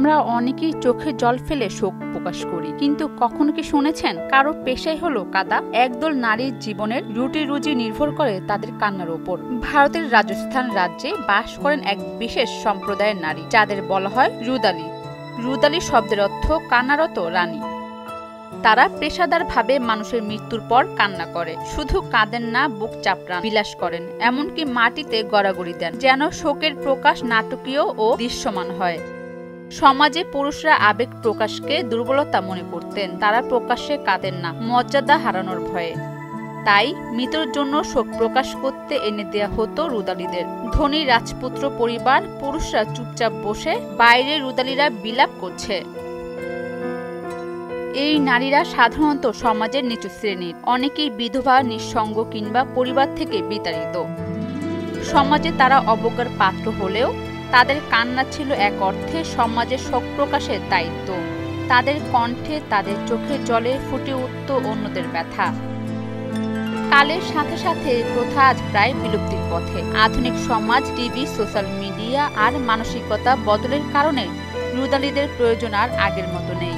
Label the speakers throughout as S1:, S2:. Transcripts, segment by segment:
S1: আমরা অনেকেই চোখে জল ফেলে শোক প্রকাশ করি, কিন্তু কখনো কি শুনেছেন কারো পেশাই হলো কাঁদা? একদল নারীর জীবনের রুটি রুজি নির্ভর করে তাদের কান্নার উপর। ভারতের রাজস্থান রাজ্যে বাস করেন এক বিশেষ সম্প্রদায়ের নারী, যাদের বলা হয় রুদালি। রুদালি শব্দের অর্থ কান্নারত রানী। তারা পেশাদারভাবে মানুষের মৃত্যুর পর কান্না করে। শুধু কাঁদেন না, বুক চাপড়ান, বিলাস করেন, এমনকি মাটিতে গড়াগড়ি দেন, যেন শোকের প্রকাশ নাটকীয় ও দৃশ্যমান হয়। সমাজে পুরুষরা আবেগ প্রকাশকে দুর্বলতা মনে করতেন। তারা প্রকাশ্যে কাঁদেন না, মর্যাদা হারানোর ভয়ে। তাই মৃত্যুর জন্য শোক প্রকাশ করতে এনে দেয়া হতো রুদালিদের। ধনী রাজপুত্র পরিবার, পুরুষরা চুপচাপ বসে, বাইরে রুদালিরা বিলাপ করছে। এই নারীরা সাধারণত সমাজের নিচু শ্রেণীর, অনেকেই বিধবা, নিঃসঙ্গ কিংবা পরিবার থেকে বিতাড়িত। সমাজে তারা অবজ্ঞার পাত্র হলেও তাদের কান্না ছিল এক অর্থে সমাজের শোক প্রকাশের দায়িত্ব। তাদের কণ্ঠে, তাদের চোখের জলে ফুটে উঠত অন্যদের ব্যথা। কালের সাথে সাথে প্রথা আজ প্রায় বিলুপ্তির পথে। আধুনিক সমাজ, টিভি, সোশ্যাল মিডিয়া আর মানসিকতা বদলের কারণে রুদালিদের প্রয়োজন আর আগের মতো নেই।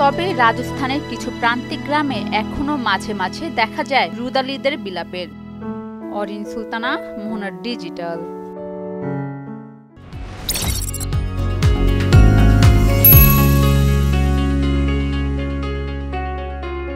S1: তবে রাজস্থানের কিছু প্রান্তিক গ্রামে এখনো মাঝে মাঝে দেখা যায় রুদালিদের বিলাপের। অরিন সুলতানা, মোহনা ডিজিটাল।